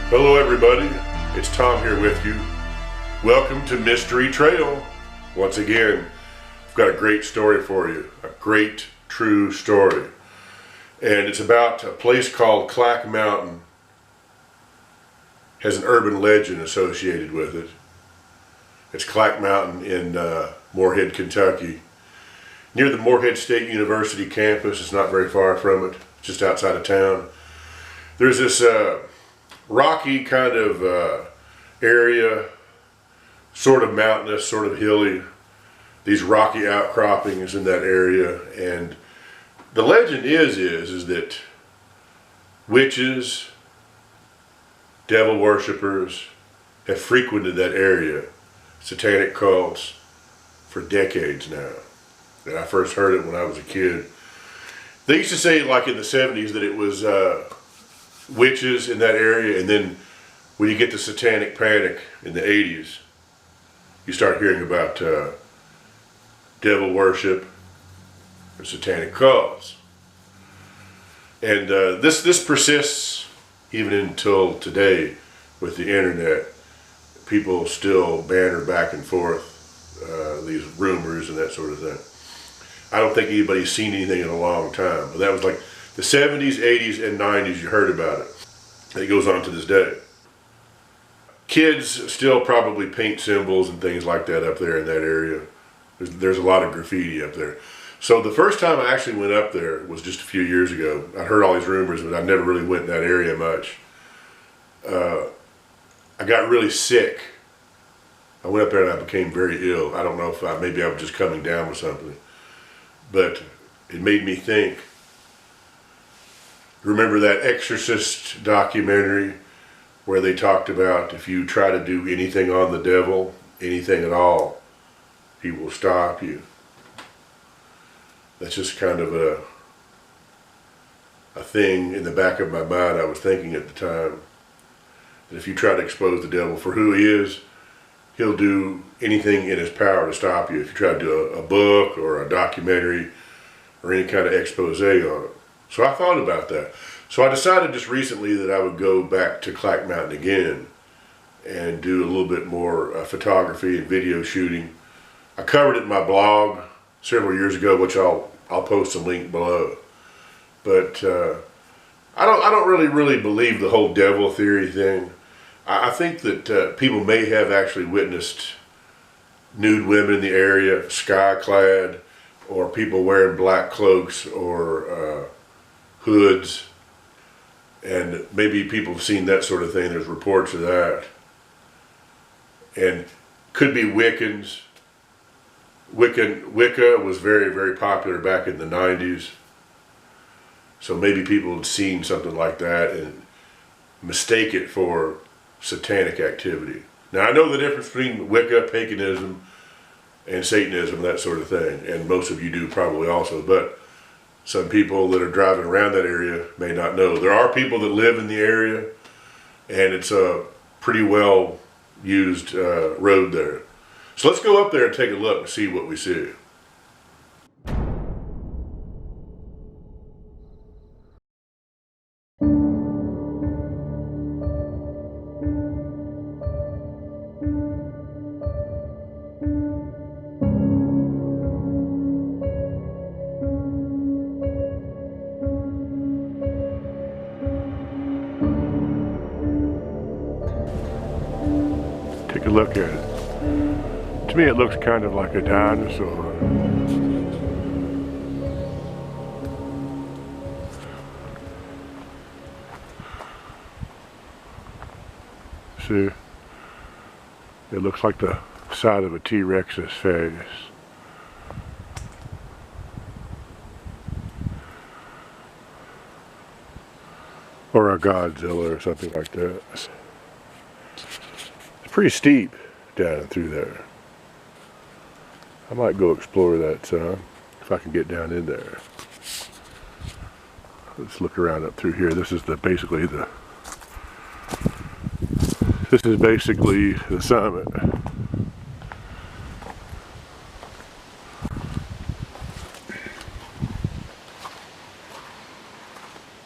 Hello everybody, it's Tom here with you. Welcome to Mystery Trail. Once again, I've got a great story for you, a great true story. And it's about a place called Clack Mountain. Has an urban legend associated with it. It's Clack Mountain in Morehead, Kentucky. Near the Morehead State University campus. It's not very far from it, just outside of town. There's this rocky kind of area, sort of mountainous, sort of hilly, these rocky outcroppings in that area. And the legend is that witches, devil worshippers have frequented that area, satanic cults, for decades now. And I first heard it when I was a kid. They used to say, like in the 70s, that it was witches in that area, and then when you get the satanic panic in the 80s, you start hearing about devil worship and satanic cults. And this persists even until today with the internet. People still banter back and forth these rumors and that sort of thing. I don't think anybody's seen anything in a long time, but that was like the 70s, 80s, and 90s, you heard about it. It goes on to this day. Kids still probably paint symbols and things like that up there in that area. There's a lot of graffiti up there. So the first time I actually went up there was just a few years ago. I heard all these rumors, but I never really went in that area much. I got really sick. I went up there and I became very ill. I don't know if maybe I was just coming down with something. But it made me think. Remember that Exorcist documentary where they talked about if you try to do anything on the devil, anything at all, he will stop you. That's just kind of a thing in the back of my mind I was thinking at the time. That if you try to expose the devil for who he is, he'll do anything in his power to stop you. If you try to do a book or a documentary or any kind of expose on it. So I thought about that. So I decided just recently that I would go back to Clack Mountain again and do a little bit more photography and video shooting. I covered it in my blog several years ago, which I'll post a link below. But I don't really believe the whole devil theory thing. I think that people may have actually witnessed nude women in the area, sky-clad, or people wearing black cloaks or hoods, and maybe people have seen that sort of thing. There's reports of that. And could be Wiccans. Wicca was very, very popular back in the 90s. So maybe people had seen something like that and mistake it for satanic activity. Now I know the difference between Wicca, paganism, and Satanism, that sort of thing, and most of you do probably also, but some people that are driving around that area may not know. There are people that live in the area, and it's a pretty well used road there. So let's go up there and take a look and see what we see. Take a look at it. To me it looks kind of like a dinosaur. See? It looks like the side of a T-Rex's face. Or a Godzilla or something like that. It's pretty steep down through there. I might go explore that some if I can get down in there. Let's look around up through here. This is basically the summit.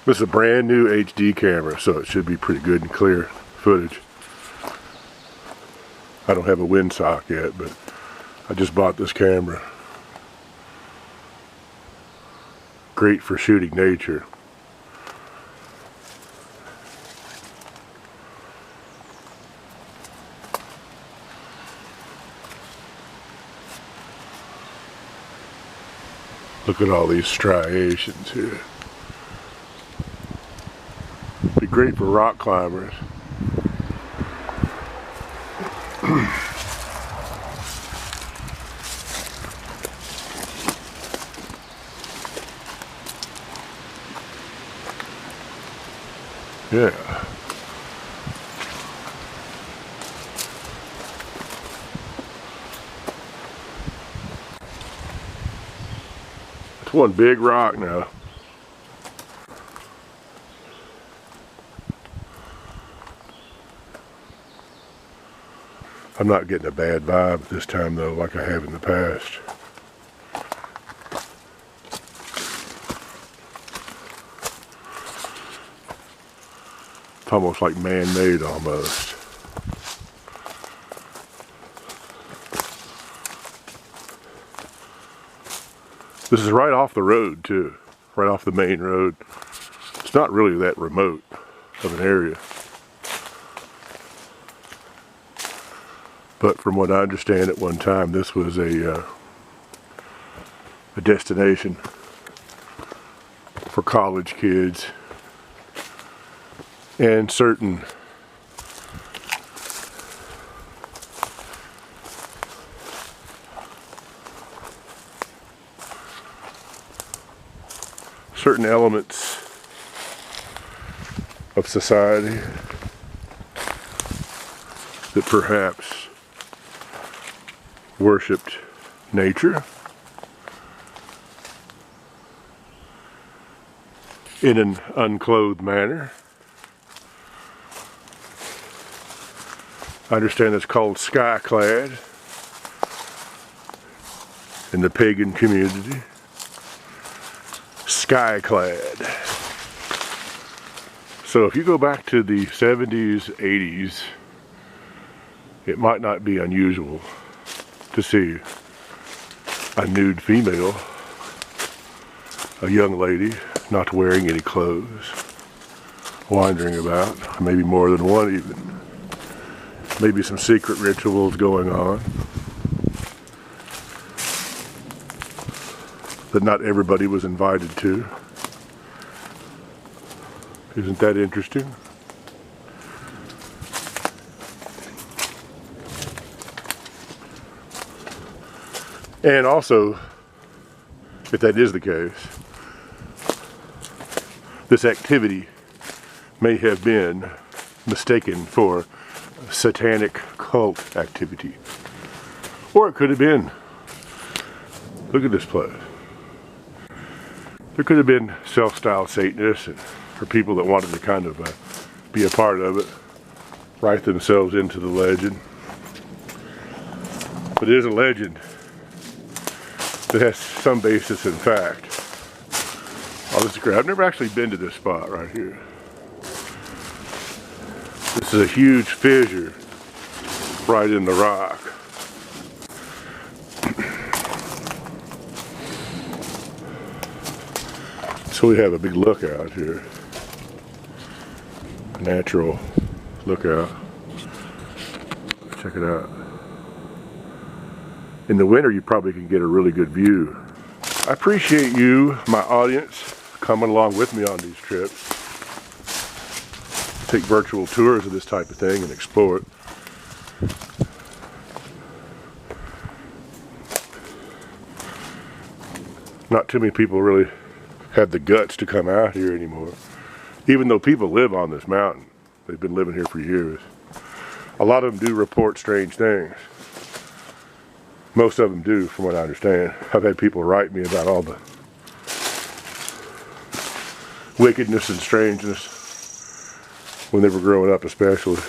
This is a brand new HD camera, so it should be pretty good and clear. footage. I don't have a windsock yet, but I just bought this camera. Great for shooting nature. Look at all these striations here. Be great for rock climbers. Yeah. It's one big rock now. I'm not getting a bad vibe this time though, like I have in the past. It's almost like man-made almost. This is right off the road too, right off the main road. It's not really that remote of an area. But from what I understand at one time, this was a destination for college kids and certain elements of society that perhaps worshipped nature in an unclothed manner. I understand it's called skyclad in the pagan community. Skyclad. So if you go back to the 70s, 80s, it might not be unusual to see a nude female, a young lady, not wearing any clothes, wandering about, maybe more than one even. Maybe some secret rituals going on that not everybody was invited to. Isn't that interesting? And also, if that is the case, this activity may have been mistaken for satanic cult activity. Or it could have been, look at this place. There could have been self-styled Satanists or people that wanted to kind of be a part of it, write themselves into the legend. But it is a legend that has some basis in fact. Oh, this is great. I've never actually been to this spot right here. This is a huge fissure right in the rock. So we have a big lookout here. A natural lookout. Check it out. In the winter you probably can get a really good view. I appreciate you, my audience, coming along with me on these trips. Take virtual tours of this type of thing and explore it. Not too many people really have the guts to come out here anymore. Even though people live on this mountain. They've been living here for years. A lot of them do report strange things. Most of them do, from what I understand. I've had people write me about all the wickedness and strangeness when they were growing up, especially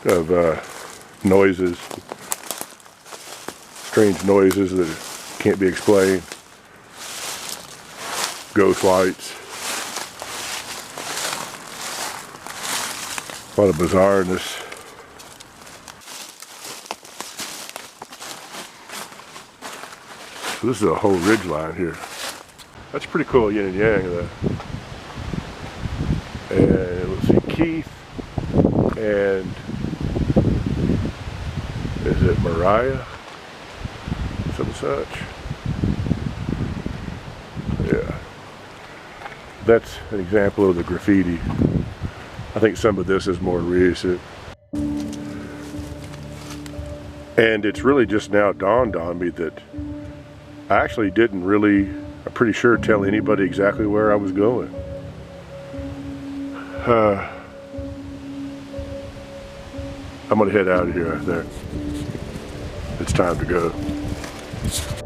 of noises, strange noises that can't be explained, ghost lights, A lot of bizarreness. So this is a whole ridge line here. That's pretty cool, yin and yang though. And let's see, Keith and is it Mariah? Some such. Yeah. That's an example of the graffiti. I think some of this is more recent. And it's really just now dawned on me that I actually didn't really, I'm pretty sure, tell anybody exactly where I was going. I'm gonna head out of here, I think. It's time to go.